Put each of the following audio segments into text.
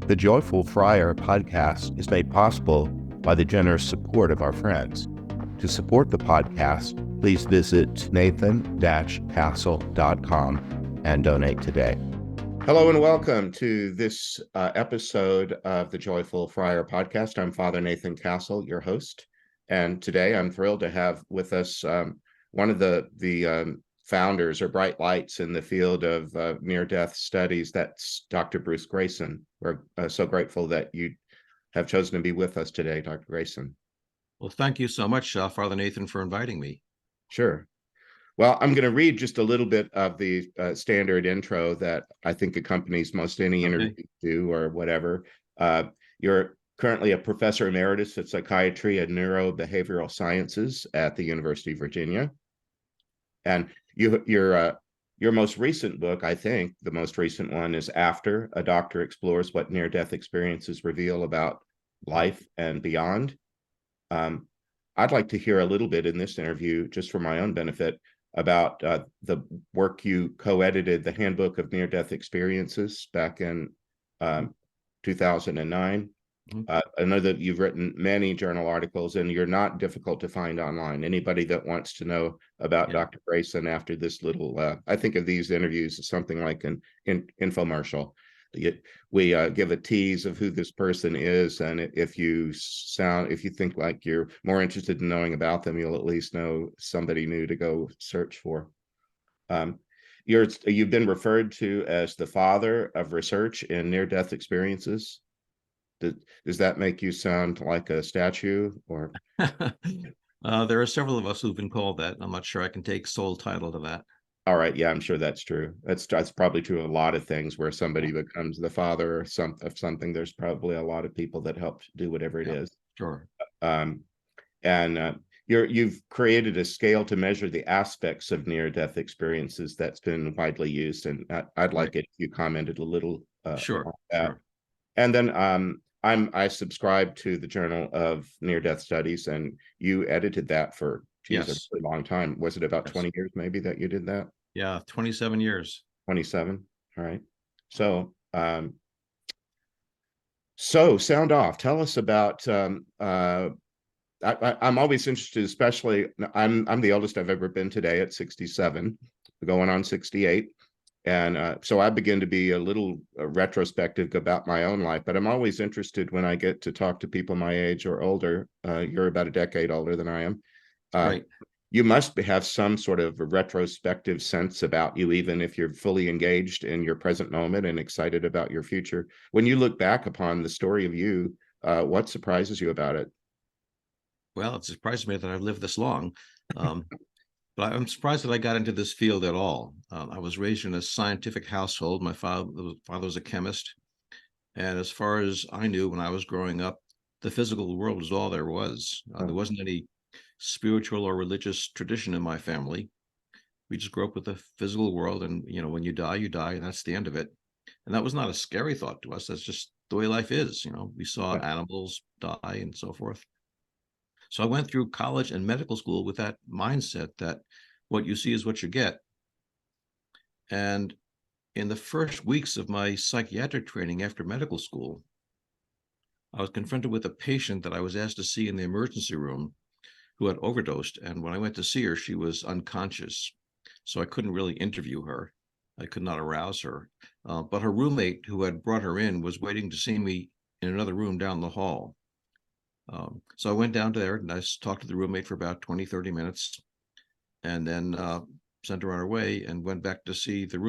The Joyful Frier podcast is made possible by the generous support of our friends. To support the podcast, please visit nathan-castle.com and donate today. Hello and welcome to this episode of the Joyful Frier podcast. I'm Father Nathan Castle, your host. And today I'm thrilled to have with us one of the founders or bright lights in the field of near-death studies. That's Dr. Bruce Greyson. We're so grateful that you have chosen to be with us today, Dr. Greyson. Well, thank you so much, Father Nathan, for inviting me. Sure. Well, I'm going to read just a little bit of the standard intro that I think accompanies most any interview do or whatever. You're currently a professor emeritus of psychiatry and neurobehavioral sciences at the University of Virginia. And your most recent book, I think the most recent one, is After, a Doctor Explores What Near-Death Experiences Reveal About Life and Beyond. I'd like to hear a little bit in this interview, just for my own benefit, about the work you co-edited, the Handbook of Near-Death Experiences, back in 2009. I know that you've written many journal articles, and you're not difficult to find online. Anybody that wants to know about Dr. Greyson after this little, I think of these interviews as something like an infomercial. We give a tease of who this person is, and if you think like you're more interested in knowing about them, you'll at least know somebody new to go search for. You've been referred to as the father of research in near-death experiences. Does that make you sound like a statue, or? There are several of us who've been called that. I'm not sure I can take sole title to that. All right, yeah, I'm sure that's true. That's probably true of a lot of things where somebody becomes the father of something. There's probably a lot of people that help do whatever it is. Sure. You've created a scale to measure the aspects of near-death experiences that's been widely used, and I'd like it if you commented a little sure. on that. Sure. And then I subscribe to the Journal of Near-Death Studies, and you edited that for a really long time. Was it about 20 years maybe that you did that? Yeah, 27 years. 27. All right. So sound off. Tell us about. I'm always interested, especially I'm the oldest I've ever been today at 67, going on 68. And so I begin to be a little retrospective about my own life, but I'm always interested when I get to talk to people my age or older. You're about a decade older than I am. Right. You must have some sort of a retrospective sense about you, even if you're fully engaged in your present moment and excited about your future. When you look back upon the story of you, what surprises you about it? Well, it surprises me that I've lived this long. But I'm surprised that I got into this field at all. I was raised in a scientific household. My father was a chemist. And as far as I knew when I was growing up, the physical world was all there was. There wasn't any spiritual or religious tradition in my family. We just grew up with the physical world. And, when you die, and that's the end of it. And that was not a scary thought to us. That's just the way life is. We saw animals die and so forth. So I went through college and medical school with that mindset that what you see is what you get. And in the first weeks of my psychiatric training after medical school, I was confronted with a patient that I was asked to see in the emergency room who had overdosed. And when I went to see her, she was unconscious. So I couldn't really interview her. I could not arouse her. But her roommate who had brought her in was waiting to see me in another room down the hall. So I went down there and I talked to the roommate for about 20, 30 minutes and then sent her on her way and went back to see the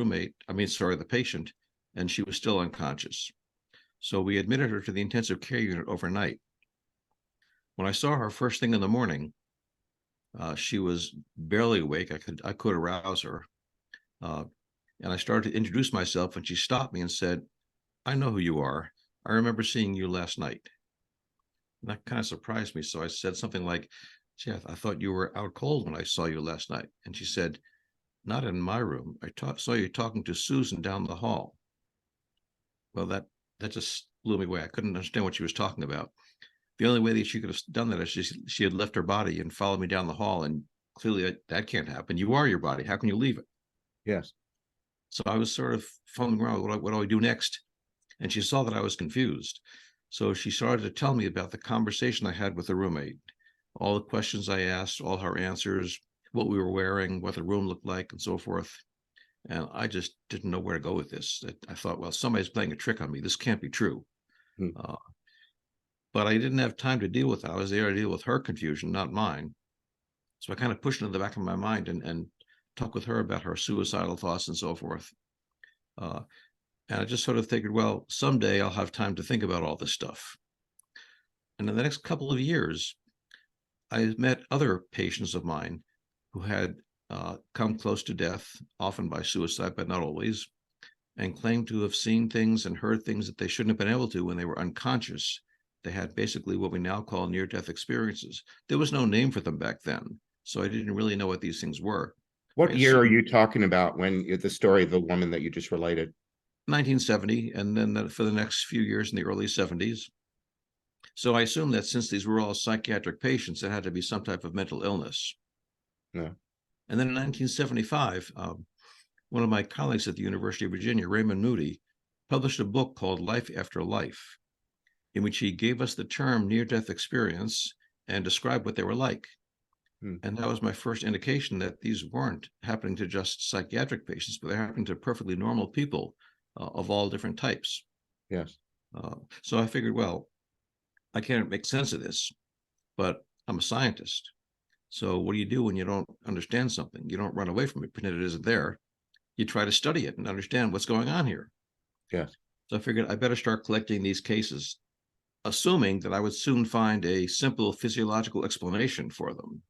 patient, and she was still unconscious. So we admitted her to the intensive care unit overnight. When I saw her first thing in the morning, she was barely awake. I could arouse her. And I started to introduce myself, and she stopped me and said, "I know who you are. I remember seeing you last night." And that kind of surprised me. So I said something like, "Gee, I thought you were out cold when I saw you last night." And she said, "Not in my room. I saw you talking to Susan down the hall." Well, that just blew me away. I couldn't understand what she was talking about. The only way that she could have done that is she had left her body and followed me down the hall. And clearly that can't happen. You are your body. How can you leave it? Yes. So I was sort of fumbling around. What do I do next? and she saw that I was confused. So she started to tell me about the conversation I had with the roommate, all the questions I asked, all her answers, what we were wearing, what the room looked like, and so forth. And I just didn't know where to go with this. I thought, well, somebody's playing a trick on me. This can't be true. Hmm. But I didn't have time to deal with that. I was there to deal with her confusion, not mine. So I kind of pushed it in the back of my mind and talked with her about her suicidal thoughts and so forth. And I just sort of figured, well, someday I'll have time to think about all this stuff. And in the next couple of years, I met other patients of mine who had come close to death, often by suicide, but not always, and claimed to have seen things and heard things that they shouldn't have been able to when they were unconscious. They had basically what we now call near-death experiences. There was no name for them back then, so I didn't really know what these things were. What year are you talking about when the story of the woman that you just related? 1970, and then for the next few years in the early 70s. So I assume that since these were all psychiatric patients, it had to be some type of mental illness. Yeah. And then in 1975, one of my colleagues at the University of Virginia, Raymond Moody, published a book called Life After Life, in which he gave us the term near-death experience and described what they were like. And that was my first indication that these weren't happening to just psychiatric patients, but they're happening to perfectly normal people of all different types. Yes. So I figured, well, I can't make sense of this, but I'm a scientist. So what do you do when you don't understand something? You don't run away from it, pretend it isn't there. You try to study it and understand what's going on here. Yes. So I figured I better start collecting these cases, assuming that I would soon find a simple physiological explanation for them.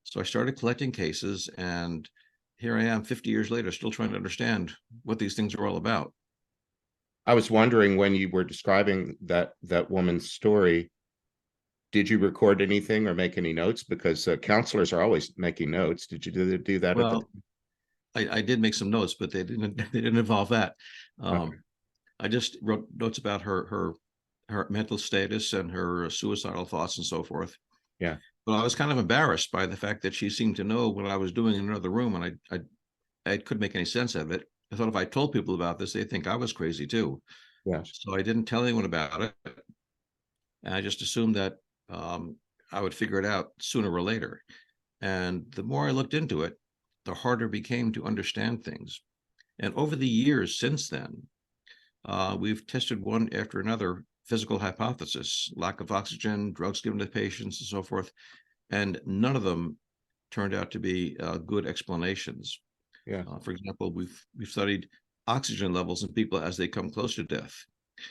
So I started collecting cases, and here I am 50 years later, still trying to understand what these things are all about. I was wondering, when you were describing that woman's story, did you record anything or make any notes? Because counselors are always making notes. Did you do that? Well, I did make some notes, but they didn't involve that. Okay. I just wrote notes about her mental status and her suicidal thoughts and so forth. Yeah. But I was kind of embarrassed by the fact that she seemed to know what I was doing in another room, and I couldn't make any sense of it. I thought if I told people about this, they'd think I was crazy too. Yes. So I didn't tell anyone about it. And I just assumed that I would figure it out sooner or later. And the more I looked into it, the harder it became to understand things. And over the years since then, we've tested one after another physical hypothesis, lack of oxygen, drugs given to patients, and so forth. And none of them turned out to be good explanations. Yeah. For example, we've studied oxygen levels in people as they come close to death.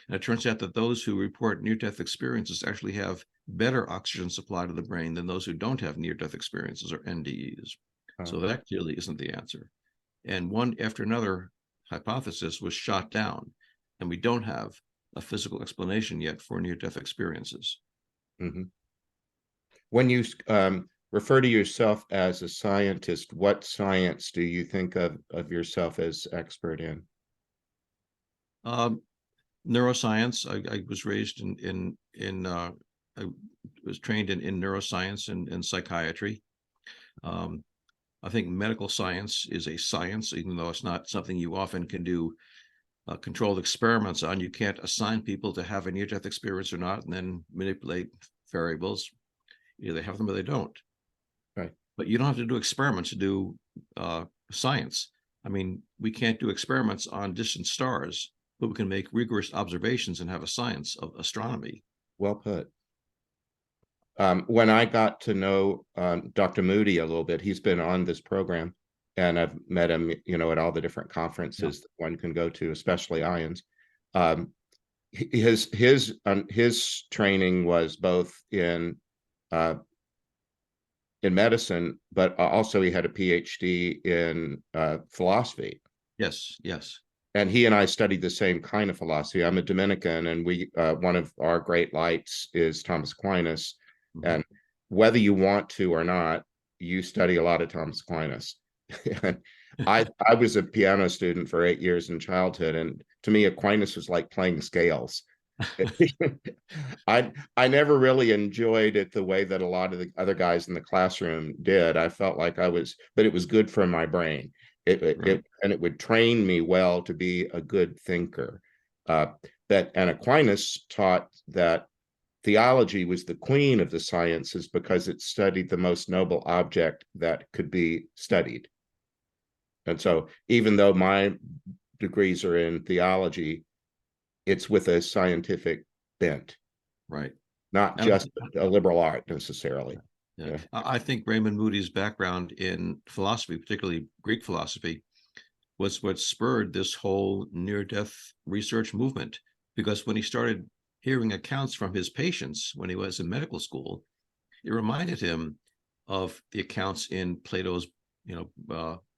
And it turns out that those who report near-death experiences actually have better oxygen supply to the brain than those who don't have near-death experiences, or NDEs. So that clearly isn't the answer. And one after another hypothesis was shot down, and we don't have a physical explanation yet for near-death experiences. Mm-hmm. When you refer to yourself as a scientist, what science do you think of yourself as expert in? Neuroscience. I was raised I was trained in neuroscience and psychiatry. I think medical science is a science, even though it's not something you often can do controlled experiments on. You can't assign people to have a near-death experience or not, and then manipulate variables. Either they have them or they don't. Right. But you don't have to do experiments to do science. I mean, we can't do experiments on distant stars, but we can make rigorous observations and have a science of astronomy. Well put. When I got to know Dr. Moody a little bit, he's been on this program, and I've met him, at all the different conferences that one can go to, especially IANDS. His training was both in medicine, but also he had a PhD in philosophy. Yes, yes. And he and I studied the same kind of philosophy. I'm a Dominican, and we one of our great lights is Thomas Aquinas. Mm-hmm. And whether you want to or not, you study a lot of Thomas Aquinas. And I was a piano student for 8 years in childhood, and to me, Aquinas was like playing scales. I never really enjoyed it the way that a lot of the other guys in the classroom did. I felt like but it was good for my brain. And it would train me well to be a good thinker. And Aquinas taught that theology was the queen of the sciences because it studied the most noble object that could be studied. And so even though my degrees are in theology, it's with a scientific bent, right? Not just a liberal art necessarily. Yeah. I think Raymond Moody's background in philosophy, particularly Greek philosophy, was what spurred this whole near-death research movement. Because when he started hearing accounts from his patients when he was in medical school, it reminded him of the accounts in Plato's,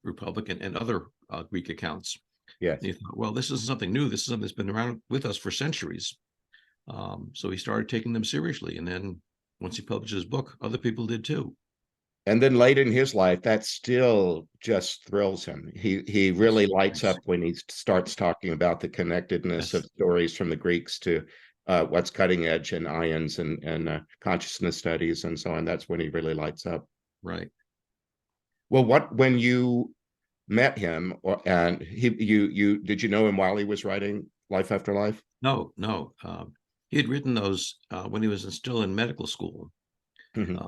Republic and other Greek accounts. Yes. And he thought, well, this isn't something new. This is something that's been around with us for centuries. So he started taking them seriously. And then once he published his book, other people did too. And then late in his life, that still just thrills him. He really lights up when he starts talking about the connectedness of stories from the Greeks to what's cutting edge in IANDS and consciousness studies and so on. That's when he really lights up. Right. Well, when you met him, and did you know him while he was writing Life After Life? No. He had written those when he was still in medical school. Mm-hmm.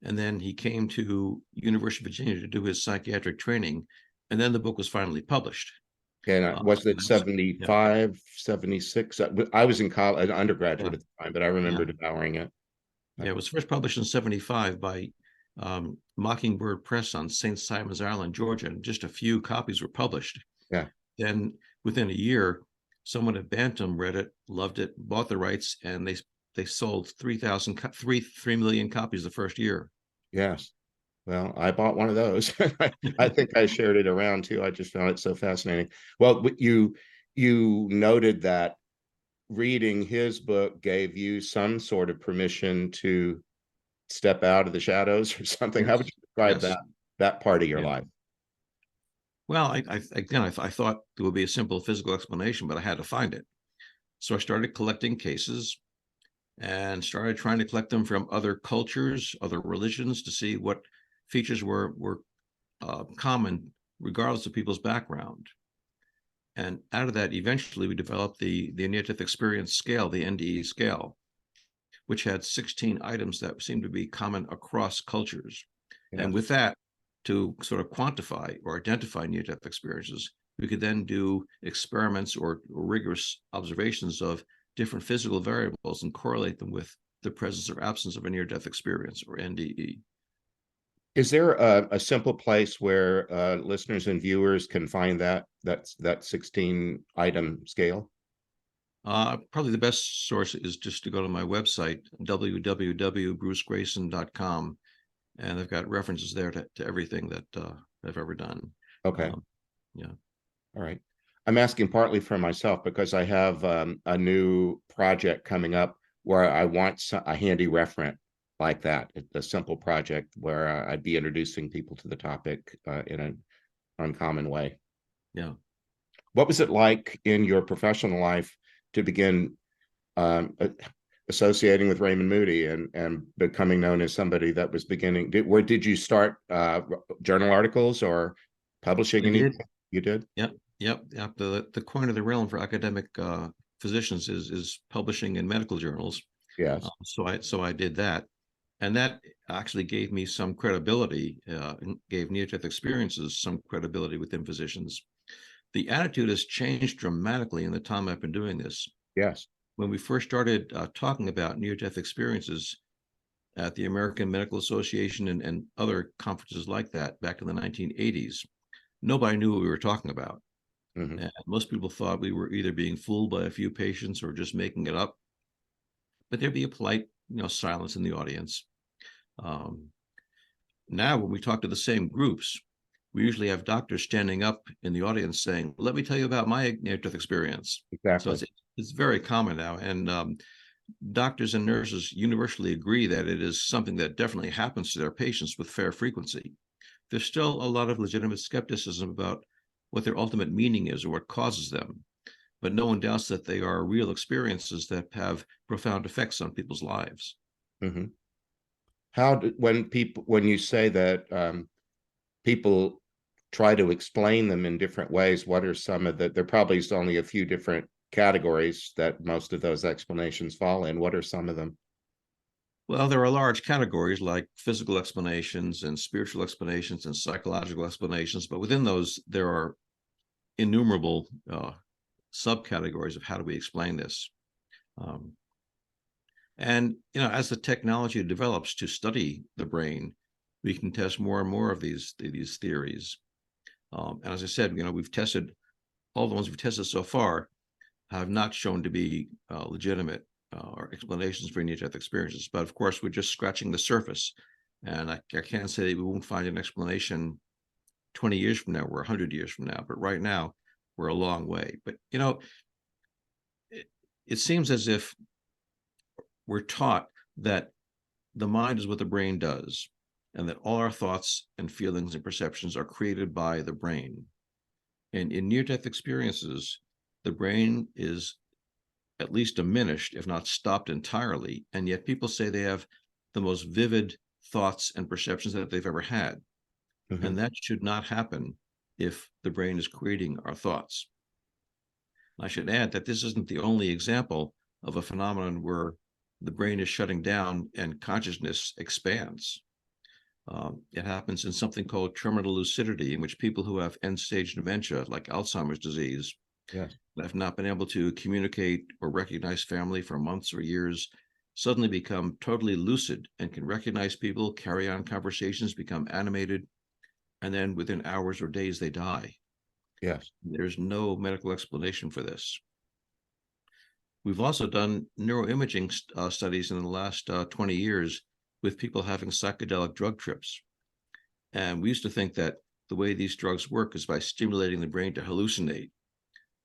And then he came to University of Virginia to do his psychiatric training. And then the book was finally published. And was it 75, 76? I was in college, an undergraduate at the time, but I remember devouring it. Yeah, it was first published in 75 by Mockingbird Press on St. Simon's Island, Georgia, and just a few copies were published. Yeah. Then within a year, someone at Bantam read it, loved it, bought the rights, and they sold 3 million copies the first year. Yes. Well, I bought one of those. I think I shared it around too. I just found it so fascinating. Well, you noted that reading his book gave you some sort of permission to step out of the shadows or something. How would you describe that part of your life? Well, I thought there would be a simple physical explanation, but I had to find it. So I started collecting cases and started trying to collect them from other cultures, other religions, to see what features were common, regardless of people's background. And out of that, eventually, we developed the near-death experience scale, the NDE scale, which had 16 items that seemed to be common across cultures. Yeah. And with that, to sort of quantify or identify near-death experiences, we could then do experiments or rigorous observations of different physical variables and correlate them with the presence or absence of a near-death experience, or NDE. Is there a simple place where listeners and viewers can find that 16 item scale? Probably the best source is just to go to my website, www.brucegreyson.com, and I've got references there to everything that I've ever done. Okay. Yeah. All right. I'm asking partly for myself because I have a new project coming up where I want a handy referent like that. It's a simple project where I'd be introducing people to the topic in an uncommon way. Yeah. What was it like in your professional life to begin associating with Raymond Moody and becoming known as somebody that was beginning? Where did you start journal articles or publishing anything? You did? Yep. The coin of the realm for academic physicians is publishing in medical journals. Yes. So I did that. And that actually gave me some credibility, gave near-death experiences some credibility within physicians. The attitude has changed dramatically in the time I've been doing this. Yes. When we first started talking about near-death experiences at the American Medical Association and other conferences like that back in the 1980s, nobody knew what we were talking about. Mm-hmm. And most people thought we were either being fooled by a few patients or just making it up. But there'd be a polite, silence in the audience. Now, when we talk to the same groups, we usually have doctors standing up in the audience saying, "Let me tell you about my near-death experience." Exactly. So it's very common now, and doctors and nurses universally agree that it is something that definitely happens to their patients with fair frequency. There's still a lot of legitimate skepticism about what their ultimate meaning is or what causes them, but no one doubts that they are real experiences that have profound effects on people's lives. Mm-hmm. When you say that people try to explain them in different ways, what are some of there probably is only a few different categories that most of those explanations fall in. What are some of them? Well, there are large categories like physical explanations and spiritual explanations and psychological explanations, but within those, there are innumerable subcategories of how do we explain this. And as the technology develops to study the brain, we can test more and more of these theories. And as I said, we've tested all the ones we've tested so far have not shown to be legitimate or explanations for near-death experiences. But of course, we're just scratching the surface. And I can't say that we won't find an explanation 20 years from now or 100 years from now. But right now, we're a long way. But, it seems as if we're taught that the mind is what the brain does, and that all our thoughts and feelings and perceptions are created by the brain. And in near-death experiences, the brain is at least diminished, if not stopped entirely. And yet people say they have the most vivid thoughts and perceptions that they've ever had. Mm-hmm. And that should not happen if the brain is creating our thoughts. I should add that this isn't the only example of a phenomenon where the brain is shutting down and consciousness expands. It happens in something called terminal lucidity, in which people who have end-stage dementia, like Alzheimer's disease, have not been able to communicate or recognize family for months or years, suddenly become totally lucid and can recognize people, carry on conversations, become animated, and then within hours or days they die. Yes. There's no medical explanation for this. We've also done neuroimaging studies in the last 20 years with people having psychedelic drug trips. And we used to think that the way these drugs work is by stimulating the brain to hallucinate.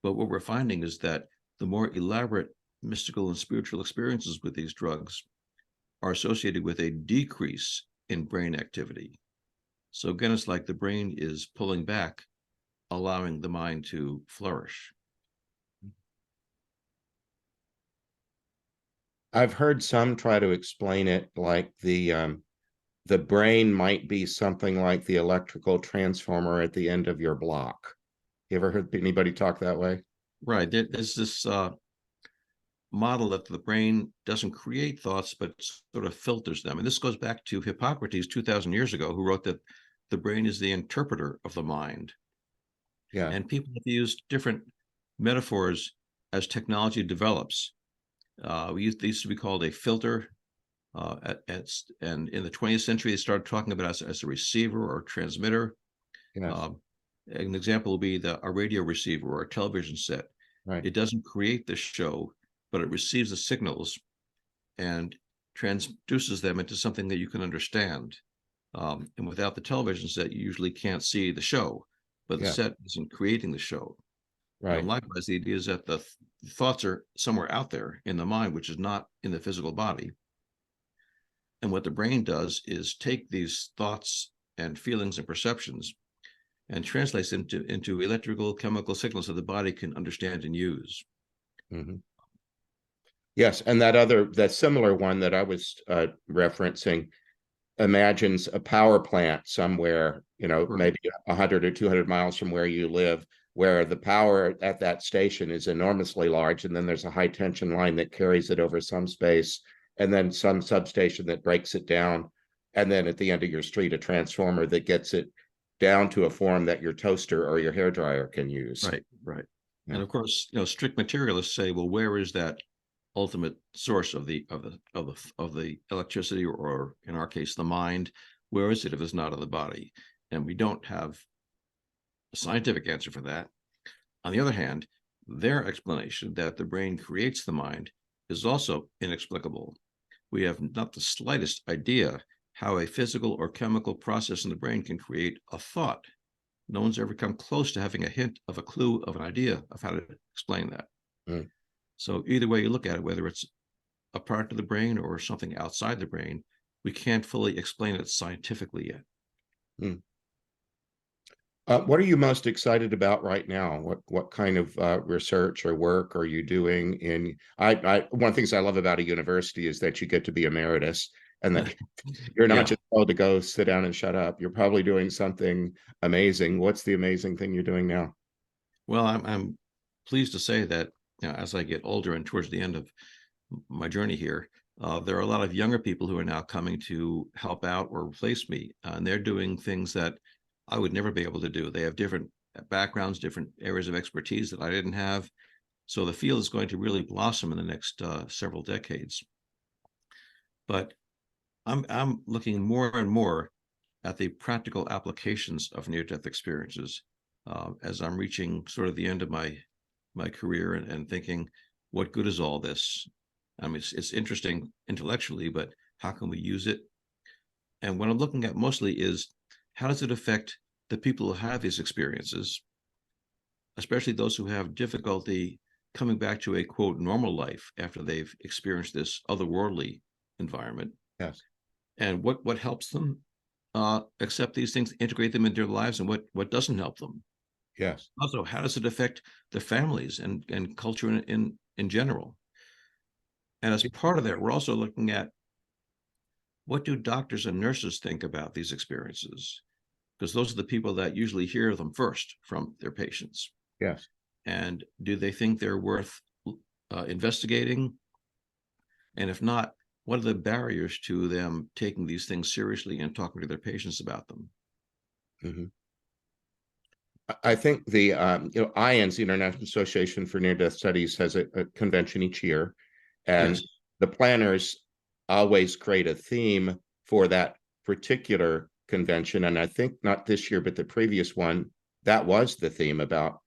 But what we're finding is that the more elaborate mystical and spiritual experiences with these drugs are associated with a decrease in brain activity. So again, it's like the brain is pulling back, allowing the mind to flourish. I've heard some try to explain it like the brain might be something like the electrical transformer at the end of your block. You ever heard anybody talk that way? Right. There's this model that the brain doesn't create thoughts, but sort of filters them. And this goes back to Hippocrates 2,000 years ago, who wrote that the brain is the interpreter of the mind. Yeah. And people have used different metaphors as technology develops. These used to be called a filter. And in the 20th century, they started talking about it as a receiver or transmitter. Yes. An example will be a radio receiver or a television set. Right. It doesn't create the show, but it receives the signals and transduces them into something that you can understand. And without the television set, you usually can't see the show, but the set isn't creating the show. Right. And likewise, the idea is that the thoughts are somewhere out there in the mind, which is not in the physical body. And what the brain does is take these thoughts and feelings and perceptions and translates them into electrical chemical signals that the body can understand and use. Mm-hmm. Yes, and that similar one that I was referencing imagines a power plant somewhere, maybe 100 or 200 miles from where you live, where the power at that station is enormously large, and then there's a high tension line that carries it over some space, and then some substation that breaks it down, and then at the end of your street, a transformer that gets it down to a form that your toaster or your hairdryer can use. Right. Yeah. And of course, strict materialists say, well, where is that ultimate source of the electricity, or in our case, the mind? Where is it if it's not in the body? And we don't have a scientific answer for that. On the other hand, their explanation that the brain creates the mind is also inexplicable. We have not the slightest idea how a physical or chemical process in the brain can create a thought. No one's ever come close to having a hint of a clue of an idea of how to explain that. Mm. So either way you look at it, whether it's a part of the brain or something outside the brain, we can't fully explain it scientifically yet. Mm. What are you most excited about right now? What kind of research or work are you doing one of the things I love about a university is that you get to be emeritus, and that you're not just told to go sit down and shut up. You're probably doing something amazing. What's the amazing thing you're doing now? Well, I'm pleased to say that as I get older and towards the end of my journey here, there are a lot of younger people who are now coming to help out or replace me, and they're doing things that I would never be able to do. They have different backgrounds, different areas of expertise that I didn't have. So the field is going to really blossom in the next several decades. But I'm looking more and more at the practical applications of near-death experiences as I'm reaching sort of the end of my career and thinking, what good is all this? I mean, it's interesting intellectually, but how can we use it? And what I'm looking at mostly is, how does it affect the people who have these experiences, especially those who have difficulty coming back to a, quote, normal life after they've experienced this otherworldly environment? Yes. And what helps them accept these things, integrate them into their lives, and what doesn't help them? Yes. Also, how does it affect the families and culture in general? And as part of that, we're also looking at, what do doctors and nurses think about these experiences? Because those are the people that usually hear them first from their patients. Yes. And do they think they're worth investigating? And if not, what are the barriers to them taking these things seriously and talking to their patients about them? Mm-hmm. I think the IANDS, the International Association for Near-Death Studies, has a convention each year, and Yes. the planners always create a theme for that particular convention. And I think not this year, but the previous one, that was the theme about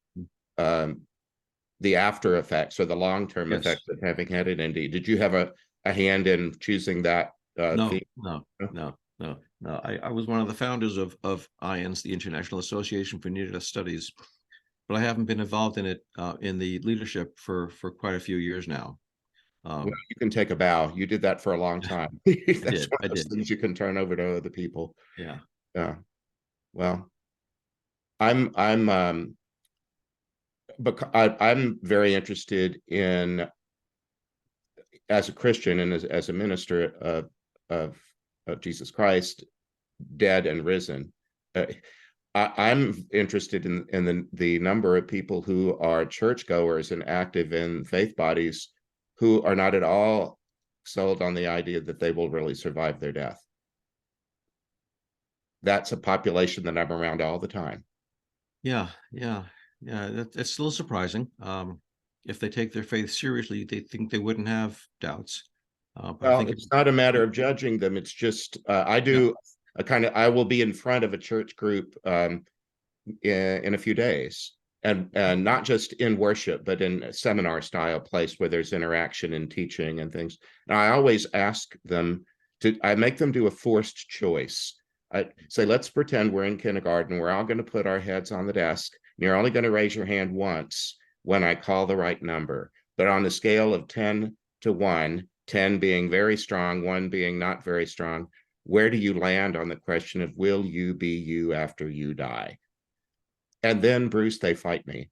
the after effects or the long-term Yes. effects of having had it. Indeed, did you have a hand in choosing that theme? No. I was one of the founders of IANDS, the International Association for Near-Death Studies, but I haven't been involved in it in the leadership for quite a few years now. Well, you can take a bow. You did that for a long time. That's one of those things you can turn over to other people. Yeah. Yeah. Well, I'm I'm very interested in, as a Christian and as a minister of Jesus Christ, dead and risen. I'm interested in the number of people who are churchgoers and active in faith bodies who are not at all sold on the idea that they will really survive their death. That's a population that I'm around all the time. Yeah. That's still surprising. If they take their faith seriously, they think they wouldn't have doubts. But Well, I think it's not a matter of judging them. It's just I do a kind of, I will be in front of a church group in a few days, and not just in worship, but in a seminar style place where there's interaction and teaching and things. And I always ask them I make them do a forced choice. I say, let's pretend we're in kindergarten. We're all going to put our heads on the desk. And you're only going to raise your hand once when I call the right number. But on a scale of 10 to 1, 10 being very strong, 1 being not very strong, where do you land on the question of, will you be you after you die? And then, Bruce, they fight me.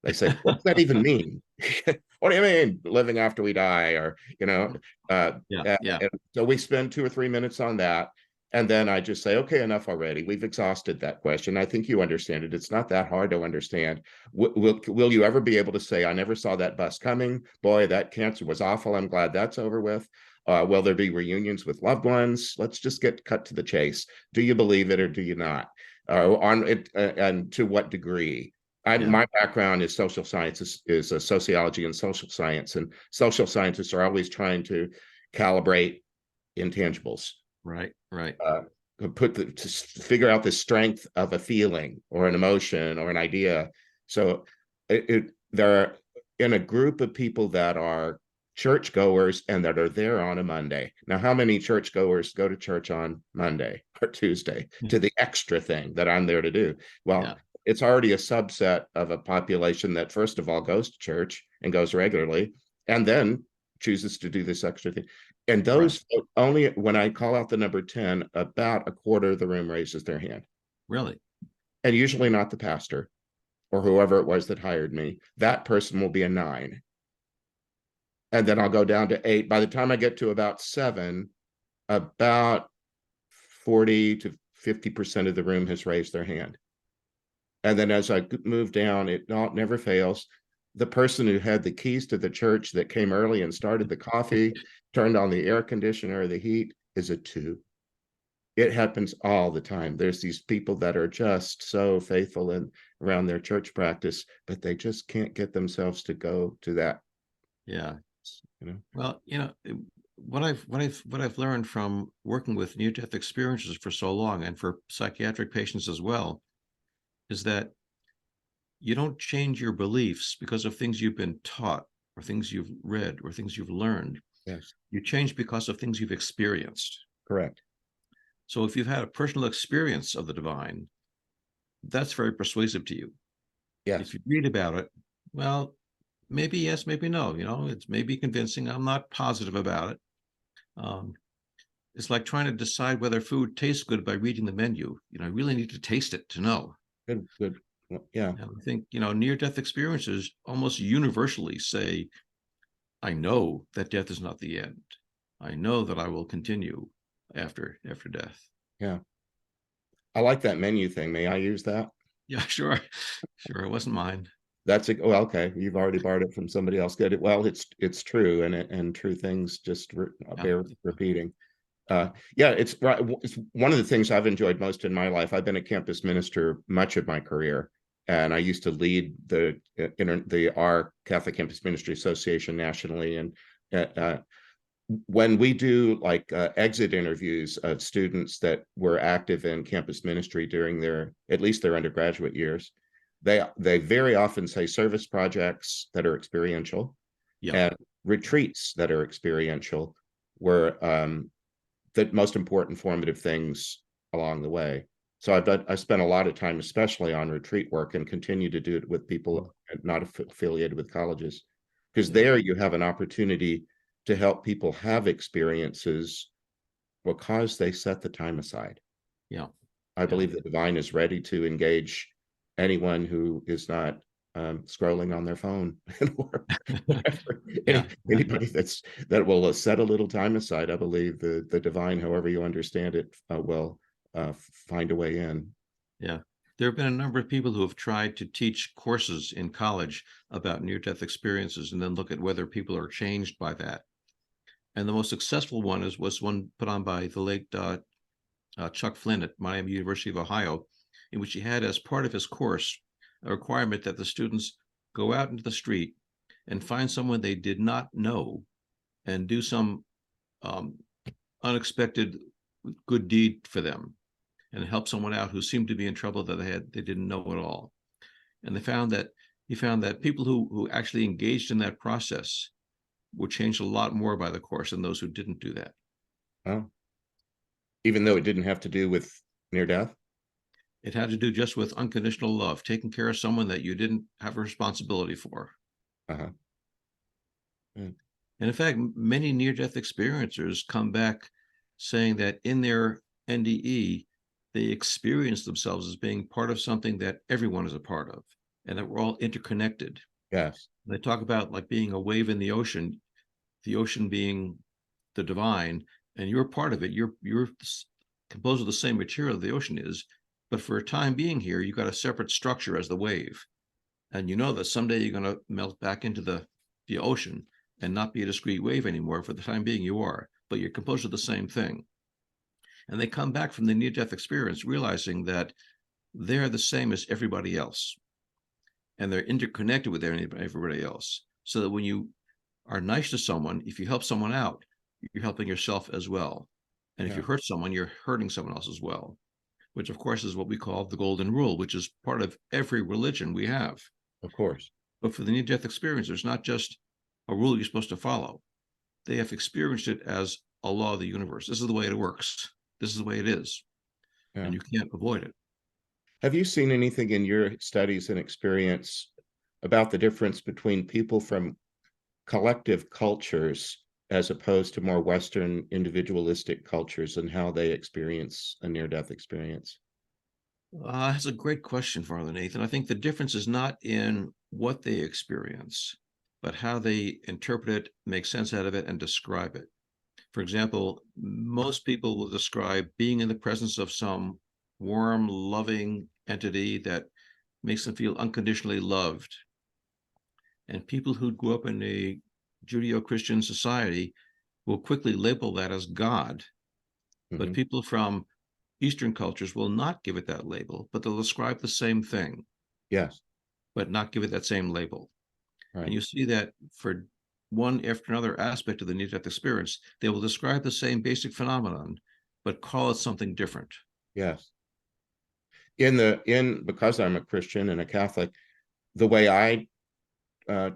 They say, what does that even mean? What do you mean, living after we die? Or, so we spend 2 or 3 minutes on that. And then I just say, okay, enough already. We've exhausted that question. I think you understand it. It's not that hard to understand. Will you ever be able to say, I never saw that bus coming? Boy, that cancer was awful. I'm glad that's over with. Will there be reunions with loved ones? Let's just cut to the chase. Do you believe it or do you not? On it, and to what degree? My background is social science, is sociology and social science, and social scientists are always trying to calibrate intangibles. Right. To figure out the strength of a feeling or an emotion or an idea. So they're in a group of people that are churchgoers and that are there on a Monday. Now, how many churchgoers go to church on Monday or Tuesday to the extra thing that I'm there to do? Well, it's already a subset of a population that, first of all, goes to church and goes regularly, and then chooses to do this extra thing. And those only, when I call out the number 10, about a quarter of the room raises their hand. Really? And usually not the pastor or whoever it was that hired me. That person will be a 9. And then I'll go down to 8. By the time I get to about 7, about 40 to 50% of the room has raised their hand. And then as I move down, it never fails. the person who had the keys to the church that came early and started the coffee, turned on the air conditioner or the heat, is a 2. It happens all the time. There's these people that are just so faithful in around their church practice, but they just can't get themselves to go to that. Yeah. You know? Well, what I've learned from working with near-death experiences for so long, and for psychiatric patients as well, is that you don't change your beliefs because of things you've been taught or things you've read or things you've learned. Yes. You change because of things you've experienced. Correct. So if you've had a personal experience of the divine, that's very persuasive to you. Yes. If you read about it, well, maybe yes, maybe no. It's maybe convincing. I'm not positive about it. It's like trying to decide whether food tastes good by reading the menu. I really need to taste it to know. Good. Well, yeah. And I think, near-death experiences almost universally say, I know that death is not the end. I know that I will continue after death. Yeah. I like that menu thing. May I use that? Yeah, sure. It wasn't mine. That's it. Well, okay. You've already borrowed it from somebody else. Good. Well, it's true, and true things just bear repeating. Yeah, it's right. It's one of the things I've enjoyed most in my life. I've been a campus minister much of my career, and I used to lead the our Catholic Campus Ministry Association nationally. And when we do like exit interviews of students that were active in campus ministry during at least their undergraduate years, they very often say service projects that are experiential, and retreats that are experiential were the most important formative things along the way. So I spent a lot of time, especially on retreat work, and continue to do it with people not affiliated with colleges, because there you have an opportunity to help people have experiences because they set the time aside. Yeah. I believe the divine is ready to engage anyone who is not scrolling on their phone or whatever. Anybody that will set a little time aside. I believe the divine, however you understand it, will find a way in. Yeah. There have been a number of people who have tried to teach courses in college about near-death experiences and then look at whether people are changed by that. And the most successful one was one put on by the late Chuck Flynn at Miami University of Ohio, in which he had as part of his course a requirement that the students go out into the street and find someone they did not know and do some unexpected good deed for them and help someone out who seemed to be in trouble that they didn't know at all. And he found that people who actually engaged in that process were changed a lot more by the course than those who didn't do that. Oh. Even though it didn't have to do with near death? It had to do just with unconditional love, taking care of someone that you didn't have a responsibility for. Uh-huh. And in fact, many near-death experiencers come back saying that in their NDE, they experience themselves as being part of something that everyone is a part of, and that we're all interconnected. Yes. They talk about like being a wave in the ocean being the divine, and you're part of it. You're composed of the same material the ocean is, but for a time being here, you got a separate structure as the wave. And you know that someday you're going to melt back into the ocean and not be a discrete wave anymore. For the time being, you are, but you're composed of the same thing. And they come back from the near-death experience realizing that they're the same as everybody else. And they're interconnected with everybody else. So that when you are nice to someone, if you help someone out, you're helping yourself as well. And if you hurt someone, you're hurting someone else as well, which of course is what we call the golden rule, which is part of every religion we have. Of course. But for the near-death experience, there's not just a rule you're supposed to follow. They have experienced it as a law of the universe. This is the way it works. This is the way it is. And you can't avoid it. Have you seen anything in your studies and experience about the difference between people from collective cultures as opposed to more Western individualistic cultures and how they experience a near-death experience? That's a great question, Father Nathan. I think the difference is not in what they experience, but how they interpret it, make sense out of it, and describe it. For example, most people will describe being in the presence of some warm, loving entity that makes them feel unconditionally loved And people who grew up in a Judeo-Christian society will quickly label that as God. But people from Eastern cultures will not give it that label, but they'll describe the same thing. Yes. But not give it that same label. Right. And you see that for one after another aspect of the near-death experience, they will describe the same basic phenomenon, but call it something different. Yes. Because I'm a Christian and a Catholic, the way I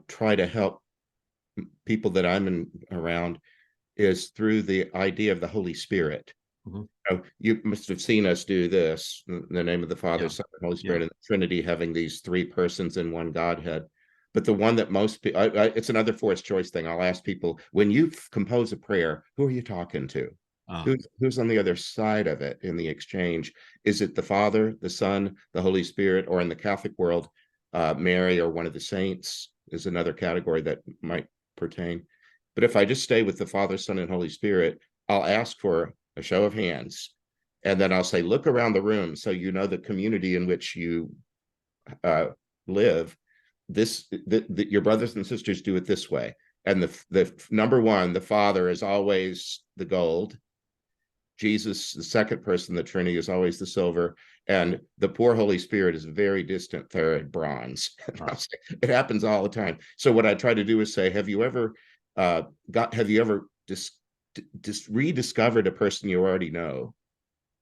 try to help people that I'm around is through the idea of the Holy Spirit. You must have seen us do this in the name of the Father, Son, and Holy Spirit, and the Trinity having these three persons in one Godhead. But the one that most people, it's another forced choice thing. I'll ask people, when you compose a prayer, who are you talking to? Who's on the other side of it in the exchange? Is it the Father, the Son, the Holy Spirit, or in the Catholic world, Mary or one of the saints is another category that might pertain. But if I just stay with the Father, Son, and Holy Spirit, I'll ask for a show of hands, and then I'll say, look around the room so you know the community in which you live. Your brothers and sisters do it this way. And the number one, the Father, is always the gold. Jesus, the second person, the Trinity, is always the silver, and the poor Holy Spirit is a very distant third, bronze. It happens all the time. So what I try to do is say, have you ever rediscovered a person you already know,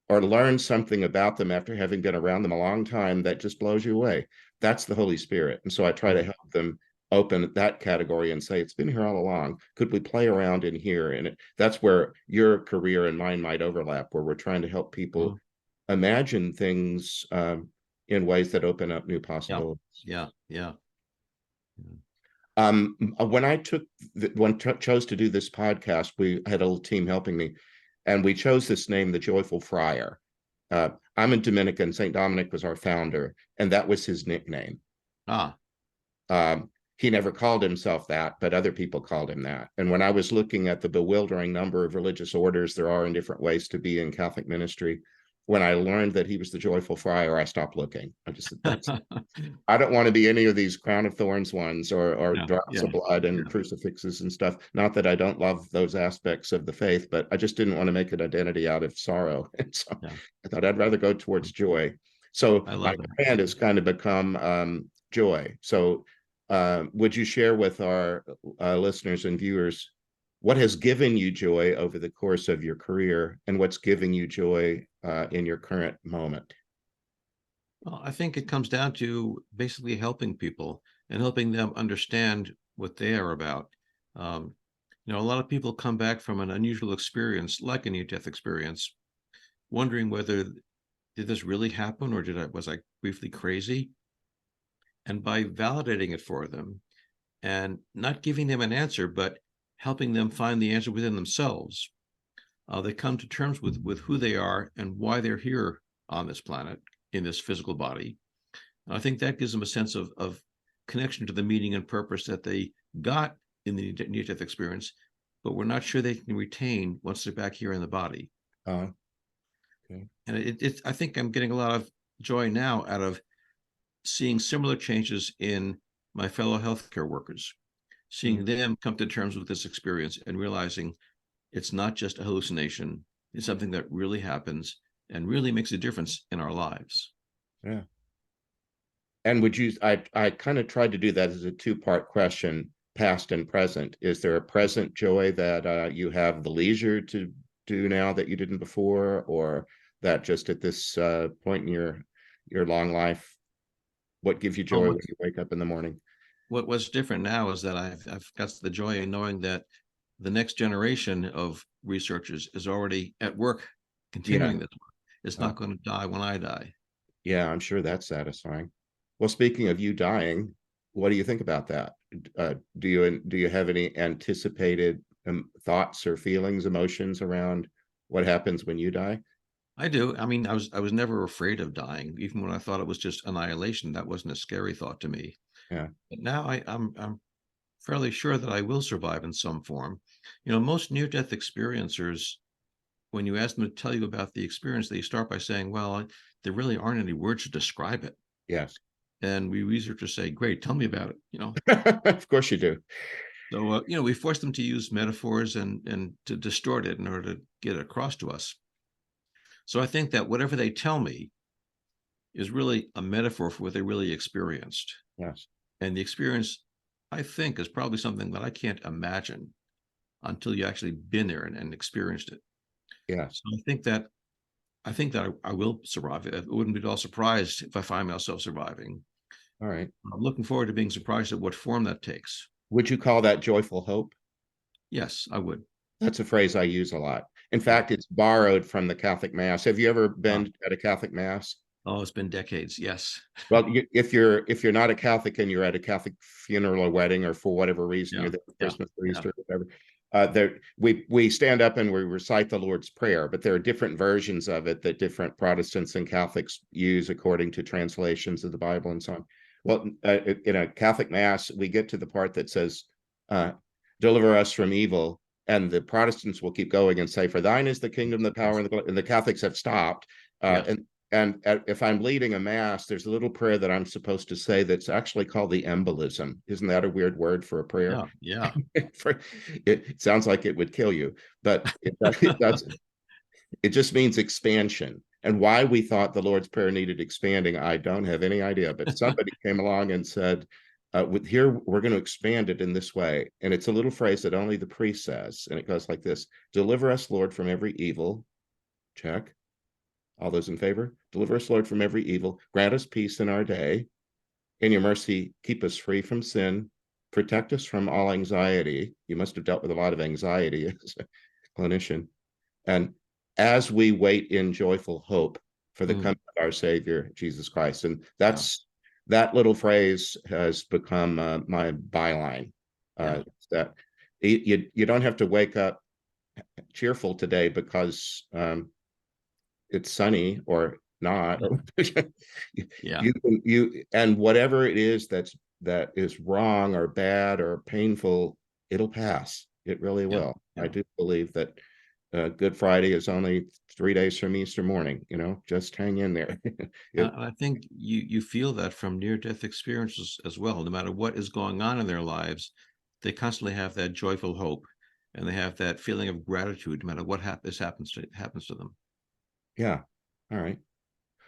or learned something about them after having been around them a long time that just blows you away? That's the Holy Spirit. And so I try to help them open that category and say, it's been here all along. Could we play around in here? And that's where your career and mine might overlap, where we're trying to help people imagine things in ways that open up new possibilities. When I chose to do this podcast, we had a little team helping me, and we chose this name, the Joyful Frier. I'm a Dominican. St. Dominic was our founder, and that was his nickname. He never called himself that, but other people called him that. And when I was looking at the bewildering number of religious orders there are in different ways to be in Catholic ministry, when I learned that he was the Joyful Frier, I stopped looking. I just said, I don't want to be any of these crown of thorns ones or drops of blood and crucifixes and stuff. Not that I don't love those aspects of the faith, but I just didn't want to make an identity out of sorrow. And so I thought I'd rather go towards joy. So my brand has kind of become joy. So would you share with our listeners and viewers what has given you joy over the course of your career, and what's giving you joy in your current moment? Well, I think it comes down to basically helping people and helping them understand what they are about. A lot of people come back from an unusual experience, like a near-death experience, wondering whether did this really happen, or was I briefly crazy? And by validating it for them and not giving them an answer, but helping them find the answer within themselves, they come to terms with who they are and why they're here on this planet in this physical body. And I think that gives them a sense of connection to the meaning and purpose that they got in the near-death experience, but we're not sure they can retain once they're back here in the body. Okay. And I think I'm getting a lot of joy now out of seeing similar changes in my fellow healthcare workers, seeing them come to terms with this experience and realizing it's not just a hallucination. It's something that really happens and really makes a difference in our lives. Yeah. And I kind of tried to do that as a two-part question, past and present. Is there a present joy that you have the leisure to do now that you didn't before, or that just at this point in your long life, what gives you joy when you wake up in the morning? What's different now is that I've got the joy in knowing that the next generation of researchers is already at work continuing this work. It's not going to die when I die. Yeah, I'm sure that's satisfying. Well, speaking of you dying, what do you think about that? Do you have any anticipated thoughts or feelings, emotions around what happens when you die? I do. I mean, I was never afraid of dying, even when I thought it was just annihilation. That wasn't a scary thought to me. Yeah. But now I'm fairly sure that I will survive in some form. Most near-death experiencers, when you ask them to tell you about the experience, they start by saying, well, there really aren't any words to describe it. Yes. and we researchers say, great, tell me about it. Of course you do. So, we force them to use metaphors and to distort it in order to get it across to us. So I think that whatever they tell me is really a metaphor for what they really experienced. Yes. And the experience, I think, is probably something that I can't imagine until you actually been there and experienced it. Yes. So I think that I will survive. I wouldn't be at all surprised if I find myself surviving. All right. I'm looking forward to being surprised at what form that takes. Would you call that joyful hope? Yes, I would. That's a phrase I use a lot. In Yeah. fact, it's borrowed from the Catholic Mass. Have you ever Uh, been at a Catholic Mass? oh, it's been decades. Yes. Well, if you're not a Catholic and you're at a Catholic funeral or wedding, or for whatever reason Yeah. you're there for Yeah. Christmas or Yeah. Easter or whatever, we stand up and we recite the Lord's Prayer, but there are different versions of it that different Protestants and Catholics use according to translations of the Bible and so on. Well, in a Catholic Mass, we get to the part that says, "Deliver us from evil," and the Protestants will keep going and say, "For thine is the kingdom, the power, and the glory." And the Catholics have stopped. Yes. And if I'm leading a mass, there's a little prayer that I'm supposed to say that's actually called the embolism. Isn't that a weird word for a prayer? Yeah. It sounds like it would kill you, but it doesn't. It just means expansion. And why we thought the Lord's Prayer needed expanding, I don't have any idea. But somebody came along and said, here, we're going to expand it in this way. And it's a little phrase that only the priest says. And it goes like this: "Deliver us, Lord, from every evil." Check. All those in favor? "Deliver us, Lord, from every evil. Grant us peace in our day. In your mercy, keep us free from sin. Protect us from all anxiety." You must have dealt with a lot of anxiety as a clinician. "And as we wait in joyful hope for the coming of our Savior, Jesus Christ." And that little phrase has become my byline. That you don't have to wake up cheerful today because it's sunny or not. Yeah. You and whatever it is that is wrong or bad or painful, it'll pass. It really will. I do believe that Good Friday is only 3 days from Easter morning. Just hang in there. I think you feel that from near-death experiences as well. No matter what is going on in their lives, they constantly have that joyful hope, and they have that feeling of gratitude, no matter what happens to them. Yeah. All right.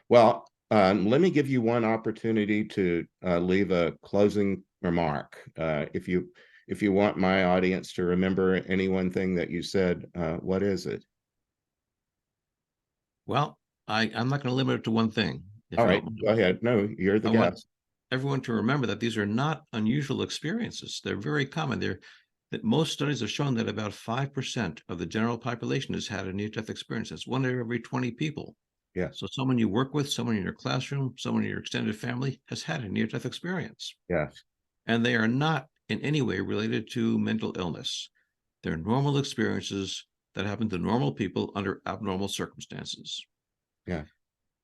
Well, let me give you one opportunity to leave a closing remark. If you want my audience to remember any one thing that you said, what is it? Well, I'm not going to limit it to one thing. All right, go ahead. No, you're the I want guest. everyone to remember that these are not unusual experiences. They're very common. That most studies have shown that about 5% of the general population has had a near-death experience. That's 1 out of every 20 people. Yes. So someone you work with, someone in your classroom, someone in your extended family has had a near-death experience. Yes. And they are not in any way related to mental illness. They're normal experiences that happen to normal people under abnormal circumstances. Yeah.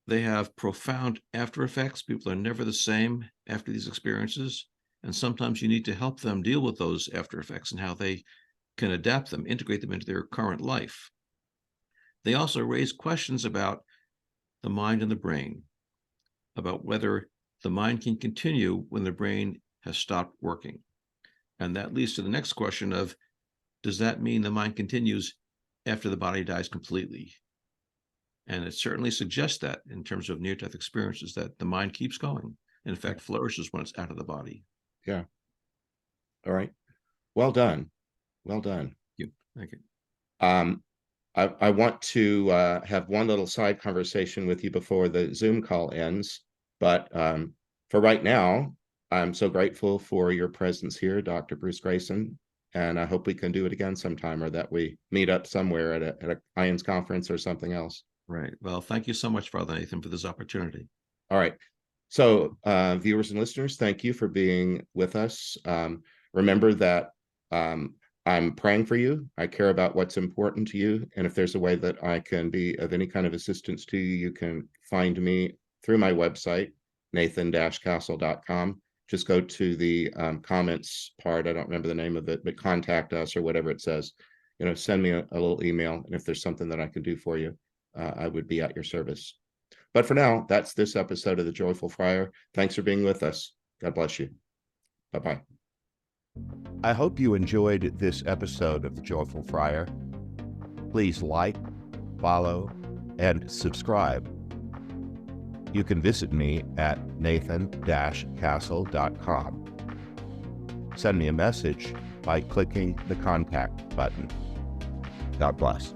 They have profound after effects. People are never the same after these experiences. And sometimes you need to help them deal with those after effects and how they can adapt them, integrate them into their current life. They also raise questions about the mind and the brain, about whether the mind can continue when the brain has stopped working. And that leads to the next question of, does that mean the mind continues after the body dies completely? And it certainly suggests that in terms of near-death experiences, that the mind keeps going. In fact, flourishes when it's out of the body. Yeah. All right. Well done. Well done. Thank you. I want to have one little side conversation with you before the Zoom call ends. But for right now, I'm so grateful for your presence here, Dr. Bruce Greyson. And I hope we can do it again sometime, or that we meet up somewhere at a IANDS conference or something else. Right. Well, thank you so much, Father Nathan, for this opportunity. All right. So viewers and listeners, thank you for being with us. Remember that I'm praying for you. I care about what's important to you. And if there's a way that I can be of any kind of assistance to you, you can find me through my website, nathan-castle.com. Just go to the comments part. I don't remember the name of it, but contact us or whatever it says. Send me a little email. And if there's something that I can do for you, I would be at your service. But for now, that's this episode of the Joyful Frier. Thanks for being with us. God bless you. Bye-bye. I hope you enjoyed this episode of the Joyful Frier. Please like, follow, and subscribe. You can visit me at nathan-castle.com. Send me a message by clicking the contact button. God bless.